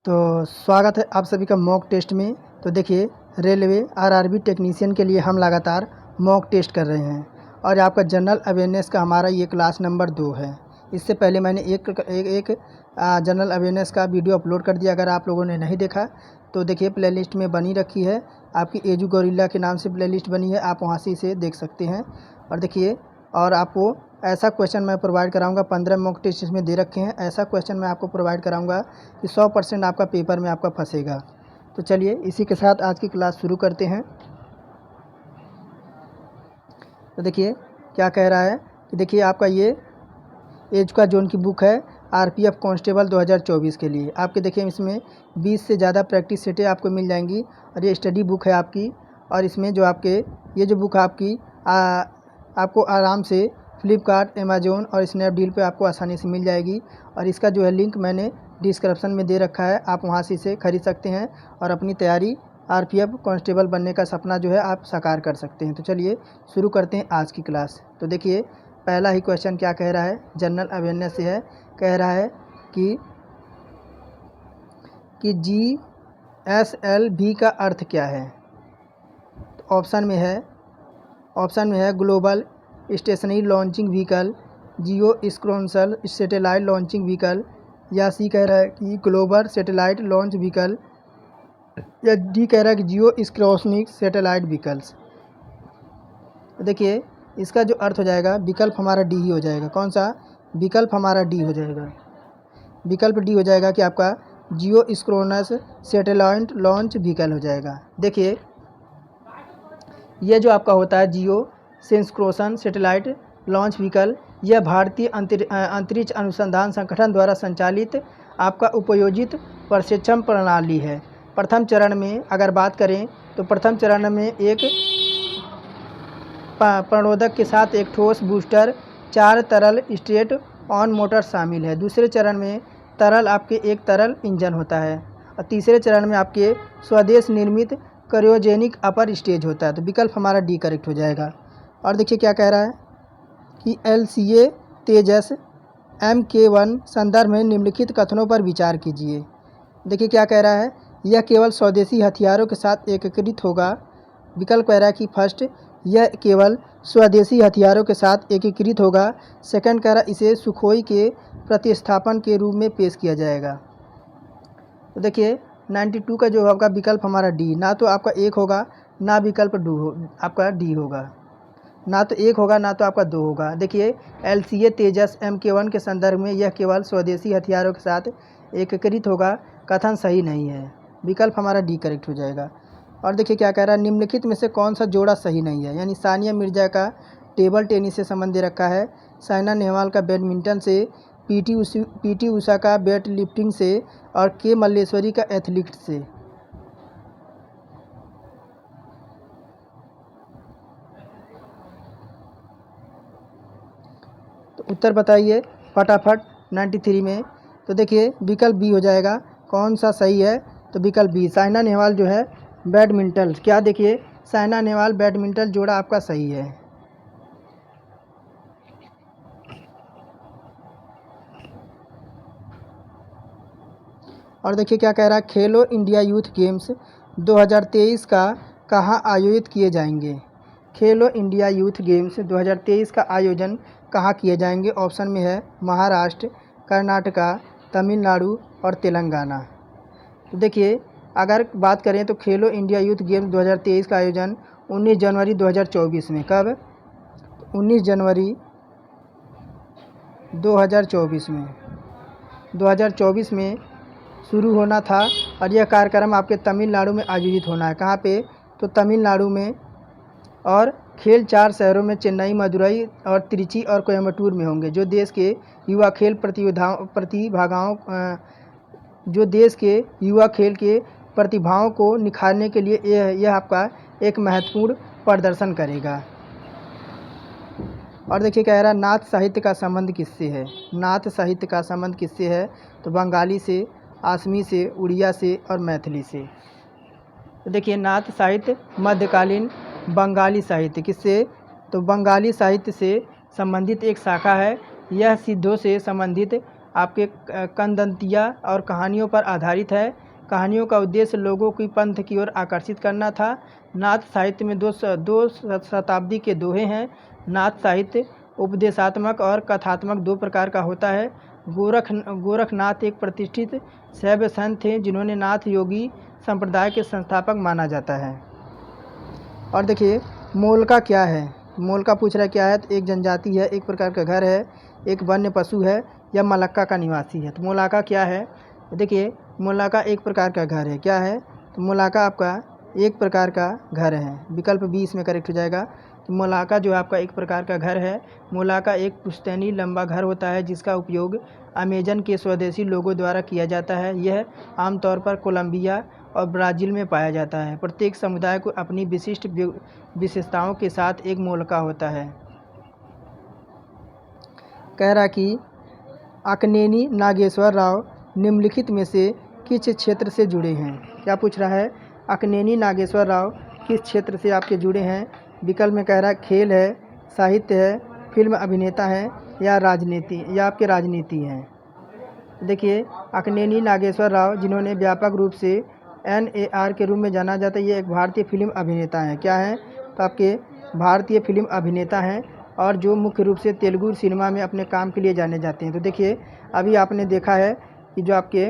तो स्वागत है आप सभी का मॉक टेस्ट में। तो देखिए, रेलवे आरआरबी टेक्नीशियन के लिए हम लगातार मॉक टेस्ट कर रहे हैं और आपका जनरल अवेयरनेस का हमारा ये क्लास नंबर 2 है। इससे पहले मैंने एक जनरल अवेयरनेस का वीडियो अपलोड कर दिया। अगर आप लोगों ने नहीं देखा तो देखिए, प्लेलिस्ट में बनी रखी है, आपकी एजू गोरिल्ला के नाम से प्लेलिस्ट बनी है, आप वहाँ से इसे देख सकते हैं। और देखिए, और आपको ऐसा क्वेश्चन मैं प्रोवाइड कराऊंगा, 15 मॉक टेस्ट इसमें दे रखे हैं। ऐसा क्वेश्चन मैं आपको प्रोवाइड कराऊंगा कि 100% आपका पेपर में आपका फंसेगा। तो चलिए इसी के साथ आज की क्लास शुरू करते हैं। तो देखिए क्या कह रहा है कि देखिए, आपका ये एजुका जोन की बुक है आरपीएफ कांस्टेबल 2024 के लिए। आपके देखिए, इसमें 20 से ज़्यादा प्रैक्टिस सेटें आपको मिल जाएंगी और ये स्टडी बुक है आपकी। और इसमें जो आपके ये जो बुक है आपकी आपको आराम से फ्लिपकार्ट, अमेज़न और स्नैपडील पे आपको आसानी से मिल जाएगी। और इसका जो है लिंक मैंने डिस्क्रिप्शन में दे रखा है, आप वहाँ से इसे खरीद सकते हैं और अपनी तैयारी आरपीएफ कांस्टेबल बनने का सपना जो है आप साकार कर सकते हैं। तो चलिए शुरू करते हैं आज की क्लास। तो देखिए, पहला ही क्वेश्चन क्या कह रहा है, जनरल अवेयरनेस से है। कह रहा है कि GSLV का अर्थ क्या है। तो ऑप्शन में है ग्लोबल स्टेशनरी लॉन्चिंग व्हीकल, जियो स्क्रोनसल सैटेलाइट लॉन्चिंग व्हीकल, या सी कह रहा है कि ग्लोबल सैटेलाइट लॉन्च व्हीकल, या डी कह रहा है कि जियो स्क्रोनिक सैटेलाइट व्हीकल्स। देखिए, इसका जो अर्थ हो जाएगा, विकल्प हमारा डी ही हो जाएगा। कौन सा विकल्प हमारा डी हो जाएगा? विकल्प डी हो जाएगा कि आपका जियो स्क्रोनस सैटेलाइट लॉन्च व्हीकल हो जाएगा। देखिए, यह जो आपका होता है जियो सिंक्रोनस सैटेलाइट लॉन्च व्हीकल, यह भारतीय अंतरिक्ष अनुसंधान संगठन द्वारा संचालित आपका उपयोजित प्रक्षेपण प्रणाली है। प्रथम चरण में अगर बात करें तो प्रथम चरण में एक प्रणोदक के साथ एक ठोस बूस्टर, 4 तरल स्ट्रेट ऑन मोटर शामिल है। दूसरे चरण में एक तरल इंजन होता है और तीसरे चरण में आपके स्वदेश निर्मित क्रायोजेनिक अपर स्टेज होता है। तो विकल्प हमारा डी करेक्ट हो जाएगा। और देखिए क्या कह रहा है कि LCA तेजस MK1 संदर्भ में निम्नलिखित कथनों पर विचार कीजिए। देखिए क्या कह रहा है, यह केवल स्वदेशी हथियारों के साथ एकीकृत होगा। विकल्प कह रहा है कि फर्स्ट, यह केवल स्वदेशी हथियारों के साथ एकीकृत होगा। सेकंड कह रहा है, इसे सुखोई के प्रतिस्थापन के रूप में पेश किया जाएगा। तो देखिए 92 का जो आपका विकल्प हमारा डी, ना तो आपका 1 होगा ना विकल्प आपका डी होगा, ना तो 1 होगा ना तो आपका 2 होगा। देखिए, LCA तेजस MK1 के संदर्भ में यह केवल स्वदेशी हथियारों के साथ एकीकृत होगा, कथन सही नहीं है। विकल्प हमारा डी करेक्ट हो जाएगा। और देखिए क्या कह रहा है, निम्नलिखित में से कौन सा जोड़ा सही नहीं है। यानी सानिया मिर्जा का टेबल टेनिस से संबंध दे रखा है, साइना नेहवाल का बैडमिंटन से, पीटी उषा का वेट लिफ्टिंग से और के मल्लेश्वरी का एथलीट से। तो उत्तर बताइए फटाफट 93 में। तो देखिए विकल्प बी हो जाएगा। कौन सा सही है? तो विकल्प बी, साइना नेहवाल जो है बैडमिंटन। क्या देखिए, साइना नेहवाल बैडमिंटन जोड़ा आपका सही है। और देखिए क्या कह रहा है, खेलो इंडिया यूथ गेम्स 2023 का कहाँ आयोजित किए जाएंगे। खेलो इंडिया यूथ गेम्स 2023 का आयोजन कहाँ किए जाएंगे? ऑप्शन में है महाराष्ट्र, कर्नाटका, तमिलनाडु और तेलंगाना। तो देखिए, अगर बात करें तो खेलो इंडिया यूथ गेम्स 2023 का आयोजन 19 जनवरी 2024 में। कब? 19 जनवरी 2024 में 2024 में शुरू होना था और यह कार्यक्रम आपके तमिलनाडु में आयोजित होना है। कहाँ पे? तो तमिलनाडु में। और खेल 4 शहरों में, चेन्नई, मदुरई और त्रिची और कोयम्बटूर में होंगे। जो देश के युवा खेल प्रतिभाओं को निखारने के लिए यह आपका एक महत्वपूर्ण प्रदर्शन करेगा। और देखिए कह रहा है, नाथ साहित्य का संबंध किससे है। नाथ साहित्य का संबंध किससे है? तो बंगाली से, आसमी से, उड़िया से और मैथिली से। तो देखिए, नाथ साहित्य मध्यकालीन बंगाली साहित्य किससे? तो बंगाली साहित्य से संबंधित एक शाखा है। यह सिद्धों से संबंधित आपके किंवदंतियाँ और कहानियों पर आधारित है। कहानियों का उद्देश्य लोगों की पंथ की ओर आकर्षित करना था। नाथ साहित्य में दो शताब्दी के दोहे हैं। नाथ साहित्य उपदेशात्मक और कथात्मक दो प्रकार का होता है। गोरखनाथ एक प्रतिष्ठित शैव संत थे जिन्होंने नाथ योगी संप्रदाय के संस्थापक माना जाता है। और देखिए मोलका क्या है। मोलका पूछ रहा है क्या है, तो एक जनजाति है, एक प्रकार का घर है, एक वन्य पशु है या मलक्का का निवासी है। तो मोलाका क्या है, देखिए मोलाका एक प्रकार का घर है। क्या है, तो मोलाका आपका एक प्रकार का घर है। विकल्प 20 में करेक्ट हो जाएगा। तो मोलाका जो आपका एक प्रकार का घर है। मोलाका एक पुश्तैनी लंबा घर होता है जिसका उपयोग अमेजन के स्वदेशी लोगों द्वारा किया जाता है। यह आमतौर पर कोलंबिया और ब्राज़ील में पाया जाता है। प्रत्येक समुदाय को अपनी विशिष्ट विशेषताओं के साथ एक मोलका होता है। कह रहा कि अक्नेनी नागेश्वर राव निम्नलिखित में से किस क्षेत्र से जुड़े हैं। क्या पूछ रहा है, अक्नेनी नागेश्वर राव किस क्षेत्र से आपके जुड़े हैं। विकल्प में कह रहा है खेल है, साहित्य है, फिल्म अभिनेता है या राजनीति या आपके राजनीति हैं। देखिए अक्नेनी नागेश्वर राव जिन्होंने व्यापक रूप से NAR के रूप में जाना जाता है, ये एक भारतीय फिल्म अभिनेता हैं। क्या हैं, तो आपके भारतीय फिल्म अभिनेता हैं और जो मुख्य रूप से तेलुगु सिनेमा में अपने काम के लिए जाने जाते हैं। तो देखिए अभी आपने देखा है कि जो आपके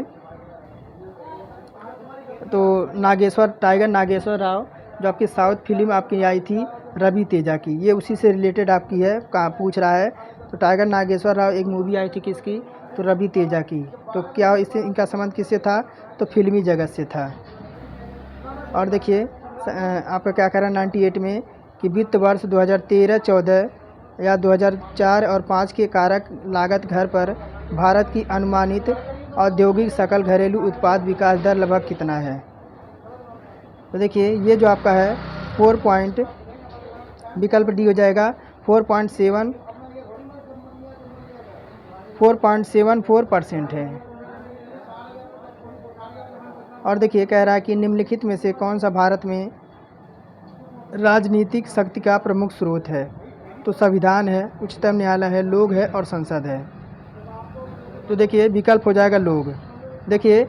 टाइगर नागेश्वर राव जो आपकी साउथ फिल्म आपकी आई थी रवि तेजा की, ये उसी से रिलेटेड आपकी है। कहाँ पूछ रहा है, तो टाइगर नागेश्वर राव एक मूवी आई थी किसकी, तो रवि तेजा की। तो क्या इससे इनका संबंध किससे था, तो फिल्मी जगत से था। और देखिए आपका क्या कह रहा है 98 में कि वित्त वर्ष 2013-14 या 2004 और 5 के कारक लागत घर पर भारत की अनुमानित औद्योगिक सकल घरेलू उत्पाद विकास दर लगभग कितना है। तो देखिए ये जो आपका है 4 विकल्प डी हो जाएगा 4.74% है। और देखिए कह रहा है कि निम्नलिखित में से कौन सा भारत में राजनीतिक शक्ति का प्रमुख स्रोत है। तो संविधान है, उच्चतम न्यायालय है, लोग है और संसद है। तो देखिए विकल्प हो जाएगा लोग। देखिए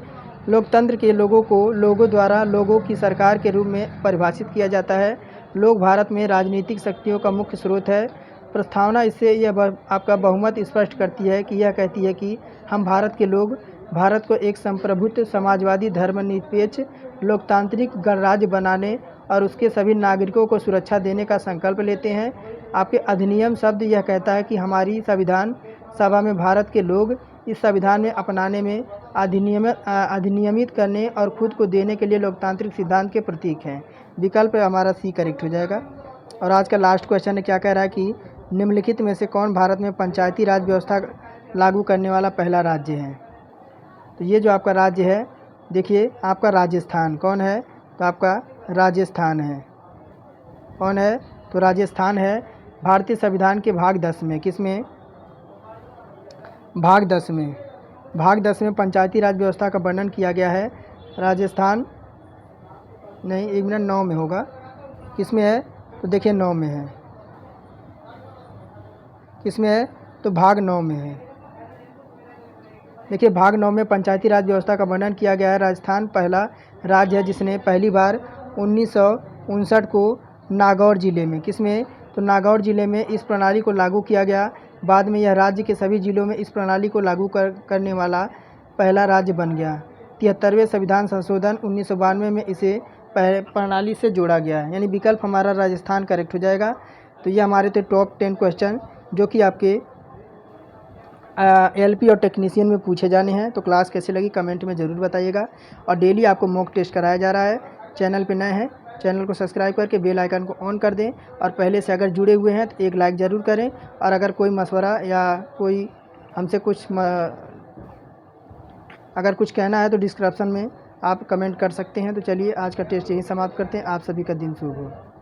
लोकतंत्र के लोगों को लोगों द्वारा लोगों की सरकार के रूप में परिभाषित किया जाता है। लोग भारत में राजनीतिक शक्तियों का मुख्य स्रोत है। प्रस्तावना इससे यह आपका बहुमत स्पष्ट करती है कि यह कहती है कि हम भारत के लोग भारत को एक संप्रभुत्व समाजवादी धर्मनिरपेक्ष लोकतांत्रिक गणराज्य बनाने और उसके सभी नागरिकों को सुरक्षा देने का संकल्प लेते हैं। आपके अधिनियम शब्द यह कहता है कि हमारी संविधान सभा में भारत के लोग इस संविधान में अपनाने में अधिनियमित करने और खुद को देने के लिए लोकतांत्रिक सिद्धांत के प्रतीक हैं। विकल्प हमारा सी करेक्ट हो जाएगा। और आज का लास्ट क्वेश्चन है क्या कह रहा है कि निम्नलिखित में से कौन भारत में पंचायती राज व्यवस्था लागू करने वाला पहला राज्य है। तो ये जो आपका राज्य है, देखिए आपका राजस्थान। कौन है, तो आपका राजस्थान है। कौन है, तो राजस्थान है। भारतीय संविधान के भाग 10 में, किसमें, भाग 10 में पंचायती राज व्यवस्था का वर्णन किया गया है। राजस्थान नहीं, 1 मिनट 9 में होगा। किसमें है, तो देखिए 9 में है। किसमें है, तो भाग 9 में है। देखिए भाग 9 में पंचायती राज व्यवस्था का वर्णन किया गया है। राजस्थान पहला राज्य है जिसने पहली बार 1959 को नागौर जिले में, किसमें, तो नागौर जिले में इस प्रणाली को लागू किया गया। बाद में यह राज्य के सभी जिलों में इस प्रणाली को लागू करने वाला पहला राज्य बन गया। 73वें संविधान संशोधन 1992 में इसे प्रणाली से जोड़ा गया है। यानी विकल्प हमारा राजस्थान करेक्ट हो जाएगा। तो ये हमारे थे टॉप 10 क्वेश्चन जो कि आपके LP और टेक्नीशियन में पूछे जाने हैं। तो क्लास कैसे लगी कमेंट में ज़रूर बताइएगा। और डेली आपको मॉक टेस्ट कराया जा रहा है। चैनल पे नए हैं, चैनल को सब्सक्राइब करके बेल आइकन को ऑन कर दें और पहले से अगर जुड़े हुए हैं तो एक लाइक ज़रूर करें। और अगर कोई मशवरा या कोई हमसे अगर कुछ कहना है तो डिस्क्रिप्शन में आप कमेंट कर सकते हैं। तो चलिए आज का टेस्ट यहीं समाप्त करते हैं। आप सभी का दिन शुभ हो।